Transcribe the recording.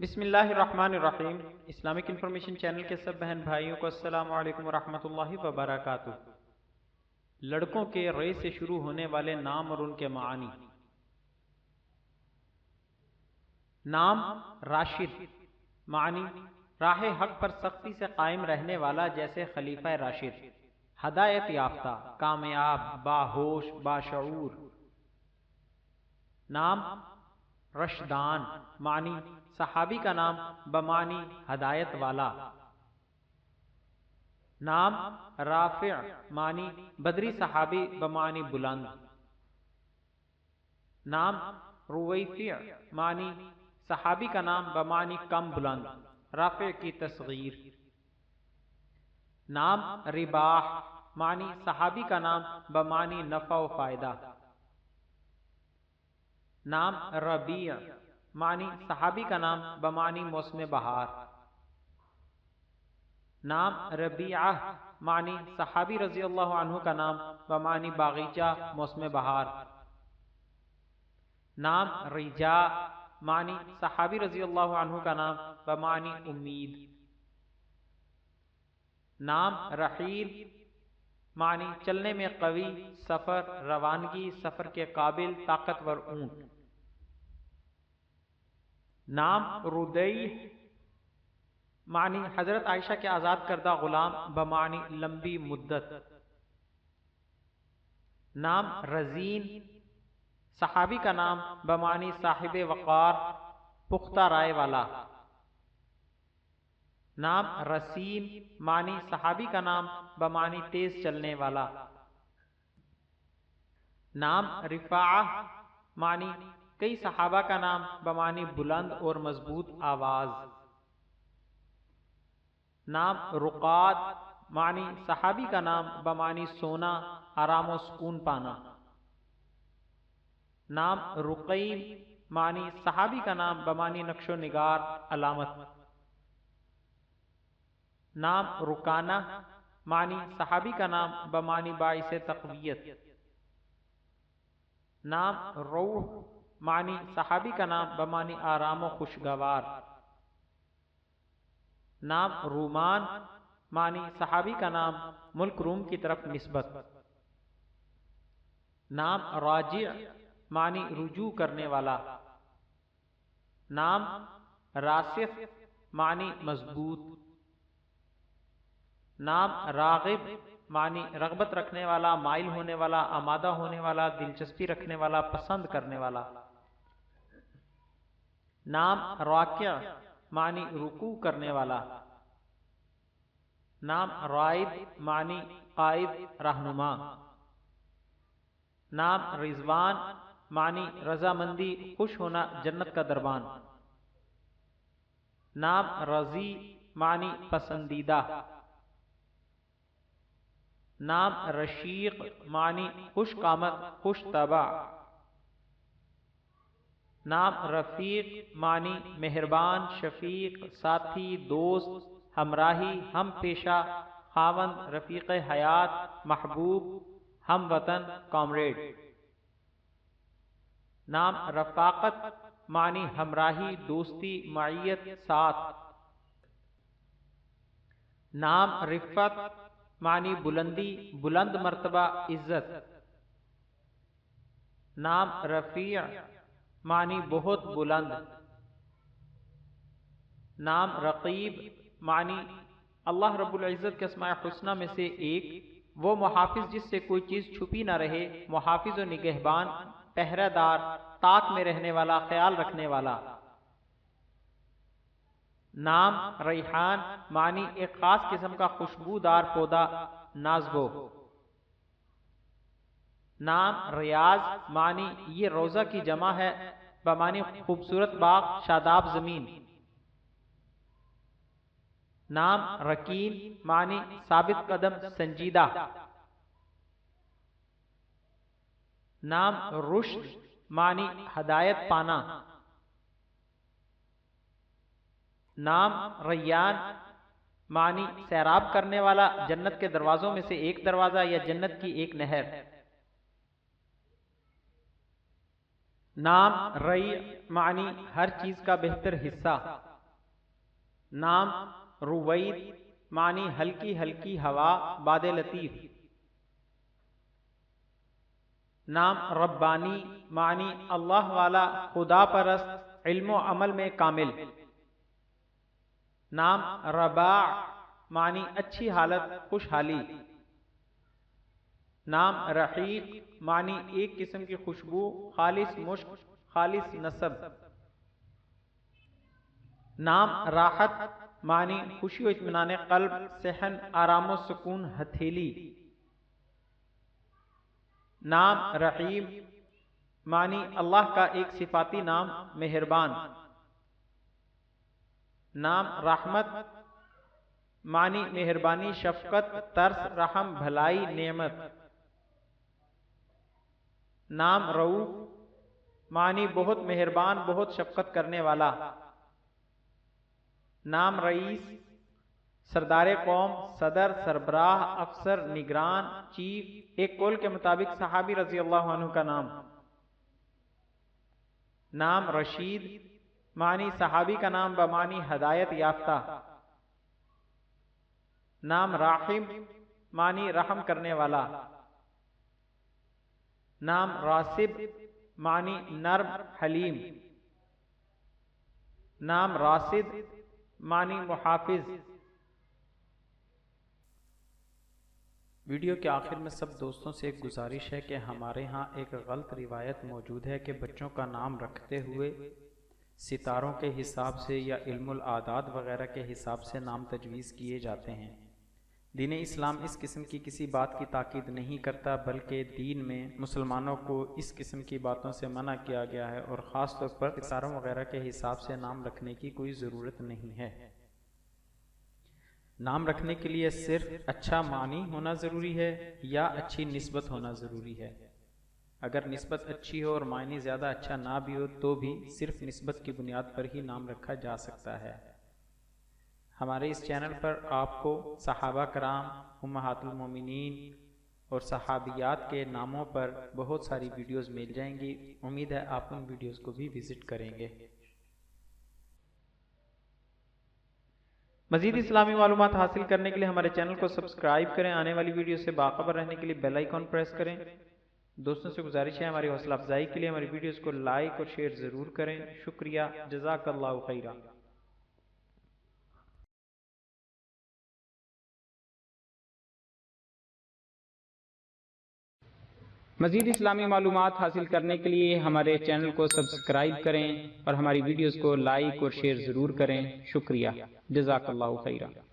بسم اللہ الرحمن الرحیم۔ اسلامک انفارمیشن چینل کے سب بہن بھائیوں کو السلام علیکم ورحمۃ اللہ وبرکاتہ۔ لڑکوں کے رے سے شروع ہونے والے نام اور ان کے معانی۔ نام راشد، معنی راہ حق پر سختی سے قائم رہنے والا، جیسے خلیفہ راشد، ہدایت یافتہ، کامیاب، باہوش، باشعور۔ نام رشدان، معنی صحابی کا نام بمعنی ہدایت والا۔ نام رافع، معنی بدری صحابی بمعنی بلند۔ نام رویفع، معنی صحابی کا نام بمعنی کم بلند، رافع کی تصغیر۔ نام رباح، معنی صحابی کا نام بمعنی نفع و فائدہ۔ نام ربیع، معنی صحابی کا نام بمعنی موسم بہار۔ نام ربیعہ، معنی صحابی رضی اللہ عنہ کا نام بمعنی باغیچہ، موسم بہار۔ نام رجاء، معنی صحابی رضی اللہ عنہ کا نام بمعنی امید۔ نام رحیل، معنی چلنے میں قوی، سفر، روانگی، سفر کے قابل، طاقتور اونٹ۔ نام ردیع، معنی حضرت عائشہ کے آزاد کردہ غلام بمعنی لمبی مدت۔ نام رزین، صحابی کا نام بمعنی صاحب وقار، پختہ رائے والا۔ نام رسیم، معنی صحابی کا نام بمعنی تیز چلنے والا۔ نام رفاعہ، معنی کئی صحابہ کا نام بمعنی بلند اور مضبوط آواز۔ نام رقاد، معنی صحابی کا نام بمعنی سونا، آرام و سکون پانا۔ نام رقیم، معنی صحابی کا نام بمعنی نقش و نگار، علامت۔ نام رکانہ، معنی صحابی کا نام بمعنی باعث تقویت۔ نام روح، معنی صحابی کا نام بمعنی آرام و خوشگوار۔ نام رومان، معنی صحابی کا نام ملک روم کی طرف نسبت۔ نام راجع، معنی رجوع کرنے والا۔ نام راسخ، معنی مضبوط۔ نام راغب، معنی رغبت رکھنے والا، مائل ہونے والا، آمادہ ہونے والا، دلچسپی رکھنے والا، پسند کرنے والا۔ نام راکع، معنی رکوع کرنے والا۔ نام رائد، معنی قائد، رہنما۔ نام رضوان، معنی رضامندی، خوش ہونا، جنت کا دربان۔ نام رضی، معنی پسندیدہ۔ نام رشیق، معنی خوش قامت، خوش طبع۔ نام رفیق، معنی مہربان، شفیق، ساتھی، دوست، ہمراہی، ہم پیشہ، خاوند، رفیق حیات، محبوب، ہم وطن، کامریڈ۔ نام رفاقت، معنی ہمراہی، دوستی، معیت، ساتھ۔ نام رفعت، معنی بلندی، بلند مرتبہ، عزت۔ نام رفیع، معنی بہت بلند۔ نام رقیب، معنی اللہ رب العزت کے اسماء حسنہ میں سے ایک، وہ محافظ جس سے کوئی چیز چھپی نہ رہے، محافظ و نگہبان، پہرہ دار، طاق میں رہنے والا، خیال رکھنے والا۔ نام ریحان، معنی ایک خاص قسم کا خوشبودار پودا، نازبو۔ نام ریاض، معنی یہ روضہ کی جمع ہے، بمعنی خوبصورت باغ، شاداب زمین۔ نام رکین، معنی ثابت قدم، سنجیدہ۔ نام رشد، معنی ہدایت پانا۔ نام ریان، معنی سیراب کرنے والا، جنت کے دروازوں میں سے ایک دروازہ یا جنت کی ایک نہر۔ نام ریع، معنی ہر چیز کا بہتر حصہ۔ نام روید معنی ہلکی ہلکی ہوا، باد لطیف۔ نام ربانی معنی اللہ والا، خدا پرست، علم و عمل میں کامل۔ نام رباع معنی اچھی حالت، خوشحالی۔ نام رحیق معنی ایک قسم کی خوشبو، خالص مشک، خالص نسب۔ نام راحت معنی خوشی و اطمینان قلب، صحن، آرام و سکون، ہتھیلی۔ نام رحیم معنی اللہ کا ایک صفاتی نام، مہربان۔ نام رحمت معنی مہربانی، شفقت، ترس، رحم، بھلائی، نعمت۔ نام رؤوف معنی بہت مہربان، بہت شفقت کرنے والا۔ نام رئیس سردار قوم، صدر، سربراہ، افسر، نگران، چیف، ایک قول کے مطابق صحابی رضی اللہ عنہ کا نام۔ نام رشید معنی صحابی کا نام بمعنی ہدایت یافتہ۔ نام راحم معنی رحم کرنے والا۔ نام راسب معنی نرم، حلیم۔ نام راسد معنی محافظ۔ ویڈیو کے آخر میں سب دوستوں سے ایک گزارش ہے کہ ہمارے ہاں ایک غلط روایت موجود ہے کہ بچوں کا نام رکھتے ہوئے ستاروں کے حساب سے یا علم الاعداد وغیرہ کے حساب سے نام تجویز کیے جاتے ہیں۔ دین اسلام اس قسم کی کسی بات کی تاکید نہیں کرتا، بلکہ دین میں مسلمانوں کو اس قسم کی باتوں سے منع کیا گیا ہے، اور خاص طور پر ستاروں وغیرہ کے حساب سے نام رکھنے کی کوئی ضرورت نہیں ہے۔ نام رکھنے کے لیے صرف اچھا معنی ہونا ضروری ہے یا اچھی نسبت ہونا ضروری ہے۔ اگر نسبت اچھی ہو اور معنی زیادہ اچھا نہ بھی ہو تو بھی صرف نسبت کی بنیاد پر ہی نام رکھا جا سکتا ہے۔ ہمارے اس چینل پر آپ کو صحابہ کرام، امہات المومنین اور صحابیات کے ناموں پر بہت ساری ویڈیوز مل جائیں گی۔ امید ہے آپ ان ویڈیوز کو بھی وزٹ کریں گے۔ مزید اسلامی معلومات حاصل کرنے کے لیے ہمارے چینل کو سبسکرائب کریں، آنے والی ویڈیو سے باخبر رہنے کے لیے بیل آئیکن پریس کریں۔ دوستوں سے گزارش ہے ہماری حوصلہ افزائی کے لیے ہماری ویڈیوز کو لائک اور شیئر ضرور کریں۔ شکریہ، جزاک اللہ خیرہ۔ مزید اسلامی معلومات حاصل کرنے کے لیے ہمارے چینل کو سبسکرائب کریں اور ہماری ویڈیوز کو لائک اور شیئر ضرور کریں۔ شکریہ، جزاک اللہ خیرہ۔